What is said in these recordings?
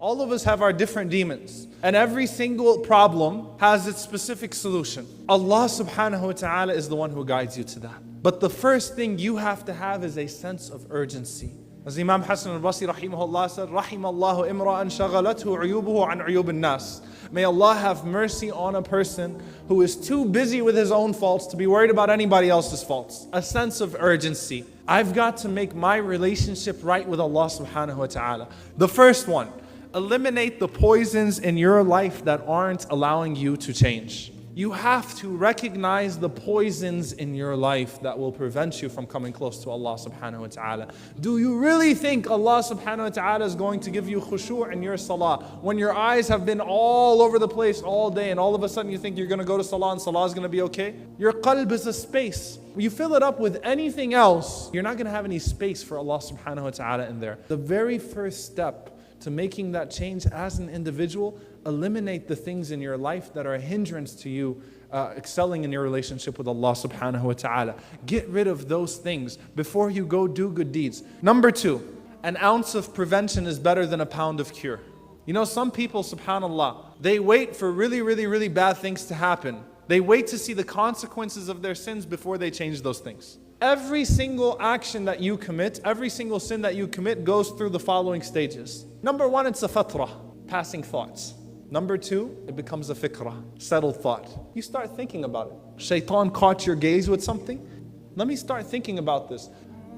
All of us have our different demons. And every single problem has its specific solution. Allah subhanahu wa ta'ala is the one who guides you to that. But the first thing you have to have is a sense of urgency. As Imam Hassan al-Basri rahimahullah said, رَحِمَ اللَّهُ إِمْرَأً شَغَلَتْهُ عُيُوبُهُ عَنْ عُيُوبِ النَّاسِ. May Allah have mercy on a person who is too busy with his own faults to be worried about anybody else's faults. A sense of urgency. I've got to make my relationship right with Allah subhanahu wa ta'ala. The first one, eliminate the poisons in your life that aren't allowing you to change. You have to recognize the poisons in your life that will prevent you from coming close to Allah subhanahu wa ta'ala. Do you really think Allah subhanahu wa ta'ala is going to give you khushu' in your salah when your eyes have been all over the place all day and all of a sudden you think you're going to go to salah and salah is going to be okay? Your qalb is a space. You fill it up with anything else, you're not going to have any space for Allah subhanahu wa ta'ala in there. The very first step to making that change as an individual, eliminate the things in your life that are a hindrance to you excelling in your relationship with Allah subhanahu wa ta'ala. Get rid of those things before you go do good deeds. Number 2, an ounce of prevention is better than a pound of cure. You know, some people, subhanAllah, they wait for really bad things to happen. They wait to see the consequences of their sins before they change those things. Every single action that you commit, every single sin that you commit goes through the following stages. Number 1, it's a fatrah, passing thoughts. Number 2, it becomes a fikrah, settled thought. You start thinking about it. Shaitan caught your gaze with something. Let me start thinking about this.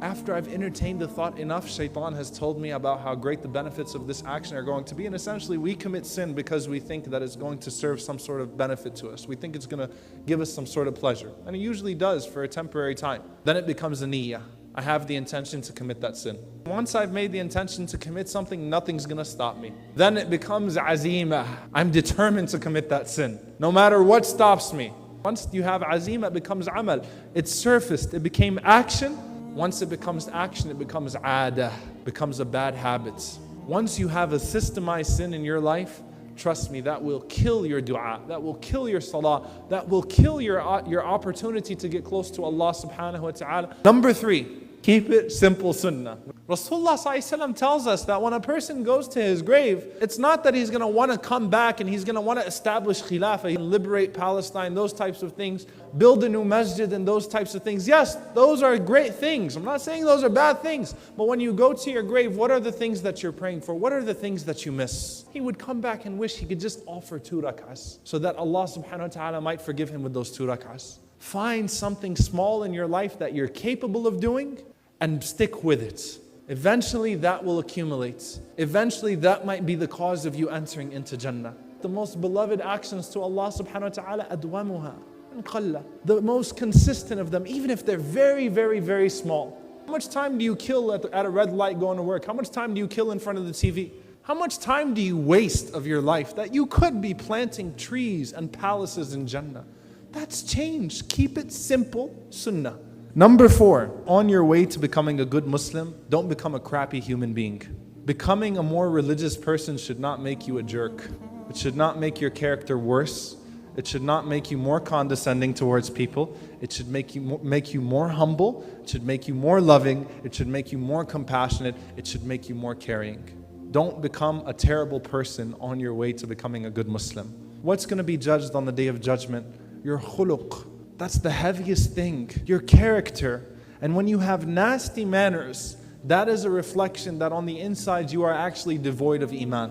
After I've entertained the thought enough, Shaitan has told me about how great the benefits of this action are going to be. And essentially, we commit sin because we think that it's going to serve some sort of benefit to us. We think it's going to give us some sort of pleasure. And it usually does for a temporary time. Then it becomes a niyyah. I have the intention to commit that sin. Once I've made the intention to commit something, nothing's going to stop me. Then it becomes azimah. I'm determined to commit that sin, no matter what stops me. Once you have azimah, it becomes amal. It's surfaced. It became action. Once it becomes action, it becomes adah, becomes a bad habit. Once you have a systemized sin in your life, trust me, that will kill your dua, that will kill your salah, that will kill your opportunity to get close to Allah subhanahu wa ta'ala. Number 3, keep it simple sunnah. Rasulullah ﷺ tells us that when a person goes to his grave, it's not that he's going to want to come back and he's going to want to establish khilafah, liberate Palestine, those types of things, build a new masjid and those types of things. Yes, those are great things. I'm not saying those are bad things. But when you go to your grave, what are the things that you're praying for? What are the things that you miss? He would come back and wish he could just offer 2 rak'ahs so that Allah subhanahu wa ta'ala might forgive him with those 2 rak'ahs. Find something small in your life that you're capable of doing and stick with it. Eventually that will accumulate. Eventually that might be the cause of you entering into Jannah. The most beloved actions to Allah subhanahu wa ta'ala, adwamuha and qalla. The most consistent of them, even if they're very small. How much time do you kill at a red light going to work? How much time do you kill in front of the TV? How much time do you waste of your life that you could be planting trees and palaces in Jannah? That's change. Keep it simple, sunnah. Number 4, on your way to becoming a good Muslim, don't become a crappy human being. Becoming a more religious person should not make you a jerk. It should not make your character worse. It should not make you more condescending towards people. It should make you more humble. It should make you more loving. It should make you more compassionate. It should make you more caring. Don't become a terrible person on your way to becoming a good Muslim. What's going to be judged on the Day of Judgment? Your khuluq. That's the heaviest thing, your character. And when you have nasty manners, that is a reflection that on the inside you are actually devoid of iman.